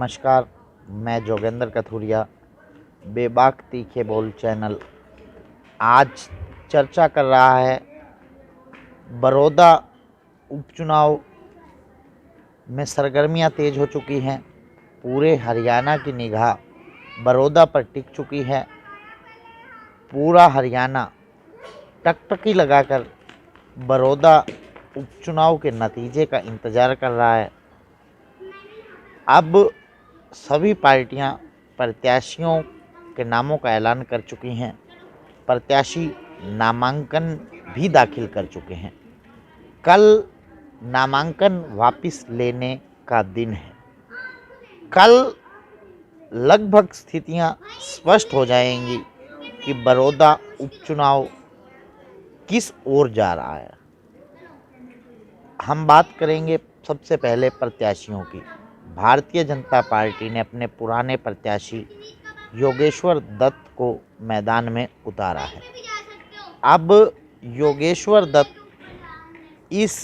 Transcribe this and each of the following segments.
नमस्कार, मैं जोगेंद्र कथुरिया, बेबाक तीखे बोल चैनल आज चर्चा कर रहा है बड़ौदा उपचुनाव में सरगर्मियां तेज हो चुकी हैं। पूरे हरियाणा की निगाह बड़ौदा पर टिक चुकी है। पूरा हरियाणा टकटकी लगाकर बड़ौदा उपचुनाव के नतीजे का इंतज़ार कर रहा है। अब सभी पार्टियां प्रत्याशियों के नामों का ऐलान कर चुकी हैं। प्रत्याशी नामांकन भी दाखिल कर चुके हैं। कल नामांकन वापस लेने का दिन है। कल लगभग स्थितियां स्पष्ट हो जाएंगी कि बड़ौदा उपचुनाव किस ओर जा रहा है। हम बात करेंगे सबसे पहले प्रत्याशियों की। भारतीय जनता पार्टी ने अपने पुराने प्रत्याशी योगेश्वर दत्त को मैदान में उतारा है। अब योगेश्वर दत्त इस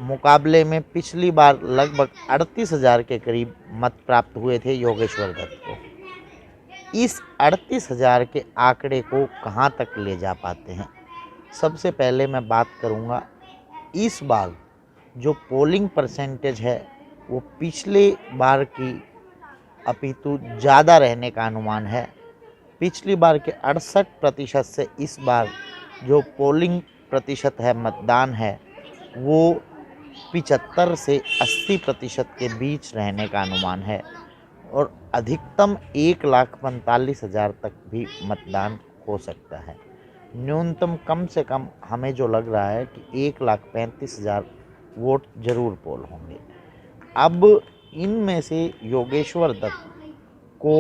मुकाबले में पिछली बार लगभग 38,000 के करीब मत प्राप्त हुए थे योगेश्वर दत्त को। इस 38,000 के आंकड़े को कहां तक ले जा पाते हैं। सबसे पहले मैं बात करूंगा, इस बार जो पोलिंग परसेंटेज है वो पिछले बार की अपितु ज़्यादा रहने का अनुमान है। पिछली बार के 68% से इस बार जो पोलिंग प्रतिशत है, मतदान है, वो 75 से 80% के बीच रहने का अनुमान है और अधिकतम 1,45,000 तक भी मतदान हो सकता है। न्यूनतम कम से कम हमें जो लग रहा है कि 1,35,000 वोट जरूर पोल होंगे। अब इनमें से योगेश्वर दत्त को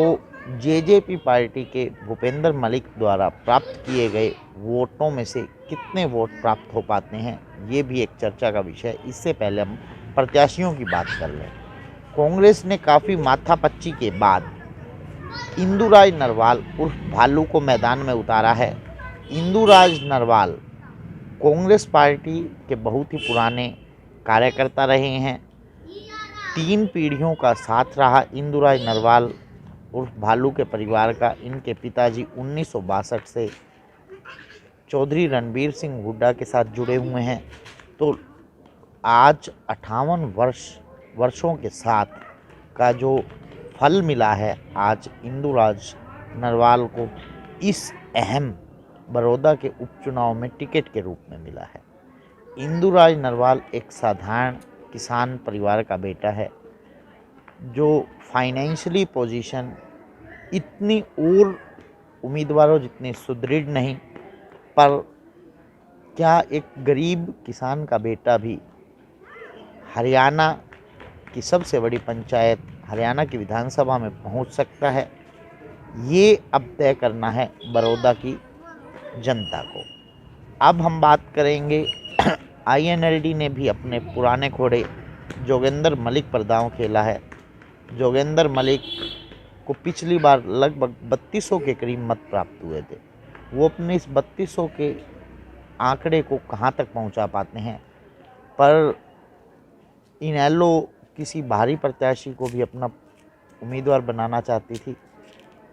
जेजेपी पार्टी के भूपेंद्र मलिक द्वारा प्राप्त किए गए वोटों में से कितने वोट प्राप्त हो पाते हैं, ये भी एक चर्चा का विषय है। इससे पहले हम प्रत्याशियों की बात कर लें। कांग्रेस ने काफ़ी माथापच्ची के बाद इंदुराज नरवाल उर्फ भालू को मैदान में उतारा है। इंदुराज नरवाल कांग्रेस पार्टी के बहुत ही पुराने कार्यकर्ता रहे हैं। 3 पीढ़ियों का साथ रहा इंदुराज नरवाल उर्फ भालू के परिवार का। इनके पिताजी 1962 से चौधरी रणबीर सिंह हुड्डा के साथ जुड़े हुए हैं। तो आज 58 वर्षों के साथ का जो फल मिला है, आज इंदुराज नरवाल को इस अहम बड़ौदा के उपचुनाव में टिकट के रूप में मिला है। इंदुराज नरवाल एक साधारण किसान परिवार का बेटा है, जो फाइनेंशियली पोजीशन इतनी और उम्मीदवारों जितनी सुदृढ़ नहीं, पर क्या एक गरीब किसान का बेटा भी हरियाणा की सबसे बड़ी पंचायत, हरियाणा की विधानसभा में पहुंच सकता है, ये अब तय करना है बड़ौदा की जनता को। अब हम बात करेंगे आईएनएलडी ने भी अपने पुराने घोड़े जोगेंद्र मलिक पर दांव खेला है। जोगेंद्र मलिक को पिछली बार लगभग 3200 के करीब मत प्राप्त हुए थे। वो अपने इस 3200 के आंकड़े को कहां तक पहुंचा पाते हैं, पर इनेलो किसी बाहरी प्रत्याशी को भी अपना उम्मीदवार बनाना चाहती थी,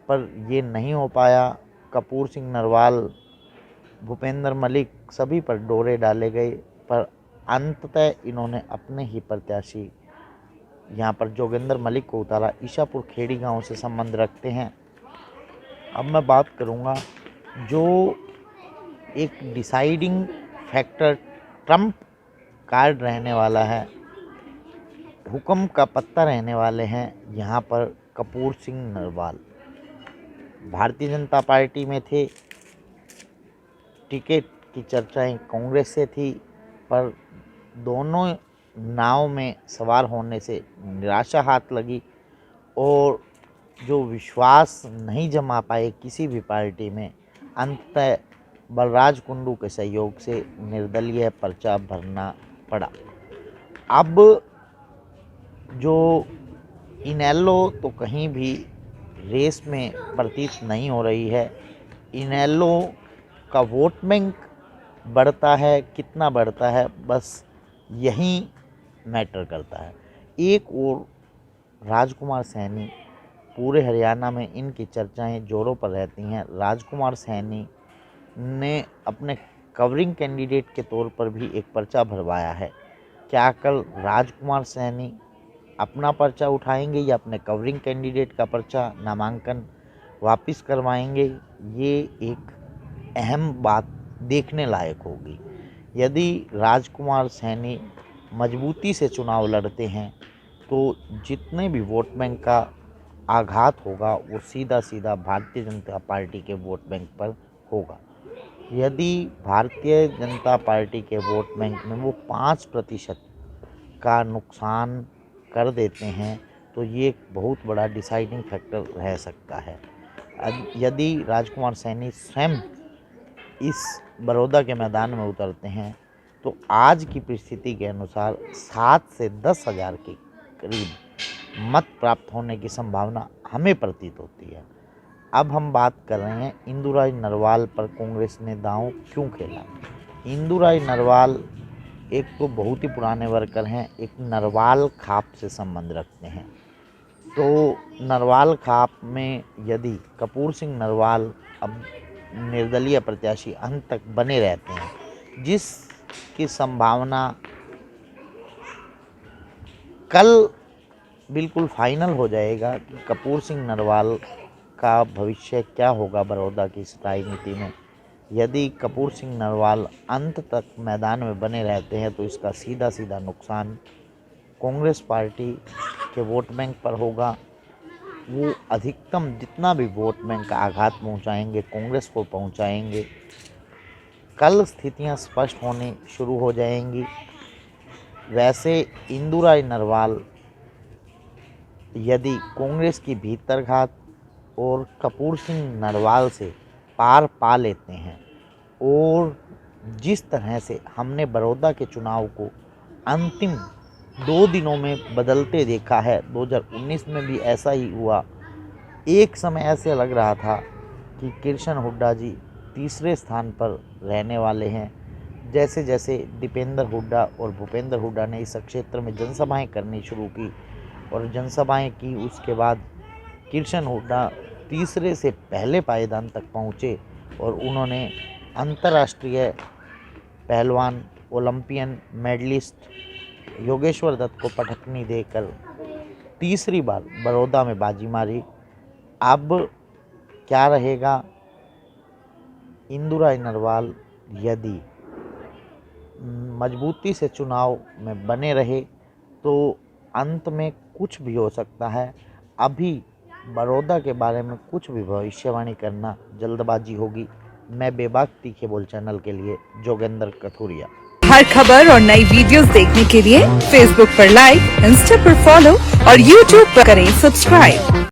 पर ये नहीं हो पाया। कपूर सिंह नरवाल, भूपेंद्र मलिक, सभी पर डोरे डाले गए, पर अंततः इन्होंने अपने ही प्रत्याशी यहाँ पर जोगेंद्र मलिक को उतारा। ईशापुर खेड़ी गांव से संबंध रखते हैं। अब मैं बात करूँगा जो एक डिसाइडिंग फैक्टर ट्रम्प कार्ड रहने वाला है, हुक्म का पत्ता रहने वाले हैं यहाँ पर कपूर सिंह नरवाल। भारतीय जनता पार्टी में थे, टिकट की चर्चाएं कांग्रेस से थी, पर दोनों नाव में सवार होने से निराशा हाथ लगी और जो विश्वास नहीं जमा पाए किसी भी पार्टी में, अंततः बलराज कुंडू के सहयोग से निर्दलीय पर्चा भरना पड़ा। अब जो इनेलो तो कहीं भी रेस में प्रतीत नहीं हो रही है। इनेलो का वोट बैंक बढ़ता है, कितना बढ़ता है, बस यही मैटर करता है। एक और राजकुमार सैनी, पूरे हरियाणा में इनकी चर्चाएं जोरों पर रहती हैं। राजकुमार सैनी ने अपने कवरिंग कैंडिडेट के तौर पर भी एक पर्चा भरवाया है। क्या कल राजकुमार सैनी अपना पर्चा उठाएंगे या अपने कवरिंग कैंडिडेट का पर्चा नामांकन वापस करवाएंगे, ये एक अहम बात देखने लायक होगी। यदि राजकुमार सैनी मजबूती से चुनाव लड़ते हैं तो जितने भी वोट बैंक का आघात होगा वो सीधा सीधा भारतीय जनता पार्टी के वोट बैंक पर होगा। यदि भारतीय जनता पार्टी के वोट बैंक में वो 5% का नुकसान कर देते हैं तो ये एक बहुत बड़ा डिसाइडिंग फैक्टर रह सकता है। यदि राजकुमार सैनी स्वयं इस बड़ौदा के मैदान में उतरते हैं तो आज की परिस्थिति के अनुसार 7 से 10 हज़ार के करीब मत प्राप्त होने की संभावना हमें प्रतीत होती है। अब हम बात कर रहे हैं इंदुराय नरवाल पर कांग्रेस ने दांव क्यों खेला। इंदुराय नरवाल एक तो बहुत ही पुराने वर्कर हैं, एक नरवाल खाप से संबंध रखते हैं। तो नरवाल खाप में यदि कपूर सिंह नरवाल अब निर्दलीय प्रत्याशी अंत तक बने रहते हैं, जिसकी संभावना कल बिल्कुल फाइनल हो जाएगा कि कपूर सिंह नरवाल का भविष्य क्या होगा बड़ौदा की इस राजनीति में। यदि कपूर सिंह नरवाल अंत तक मैदान में बने रहते हैं तो इसका सीधा सीधा नुकसान कांग्रेस पार्टी के वोट बैंक पर होगा। वो अधिकतम जितना भी वोट बैंक का आघात पहुंचाएंगे कांग्रेस को पहुंचाएंगे। कल स्थितियां स्पष्ट होनी शुरू हो जाएंगी। वैसे इंदुराय नरवाल यदि कांग्रेस की भीतरघात और कपूर सिंह नरवाल से पार पा लेते हैं और जिस तरह से हमने बड़ौदा के चुनाव को अंतिम 2 दिनों में बदलते देखा है, 2019 में भी ऐसा ही हुआ। एक समय ऐसे लग रहा था कि कृष्ण हुड्डा जी तीसरे स्थान पर रहने वाले हैं। जैसे जैसे दीपेंद्र हुड्डा और भूपेंद्र हुड्डा ने इस क्षेत्र में जनसभाएं करनी शुरू की और जनसभाएं की, उसके बाद कृष्ण हुड्डा तीसरे से पहले पायदान तक पहुँचे और उन्होंने अंतर्राष्ट्रीय पहलवान, ओलंपियन मेडलिस्ट योगेश्वर दत्त को पटकनी देकर तीसरी बार बड़ौदा में बाजी मारी। अब क्या रहेगा, इंदुराय नरवाल यदि मजबूती से चुनाव में बने रहे तो अंत में कुछ भी हो सकता है। अभी बड़ौदा के बारे में कुछ भी भविष्यवाणी करना जल्दबाजी होगी। मैं बेबाक तीखे बोल चैनल के लिए जोगेंद्र कथुरिया। हर खबर और नई वीडियोस देखने के लिए फेसबुक पर लाइक, इंस्टा पर फॉलो और यूट्यूब पर करें सब्सक्राइब।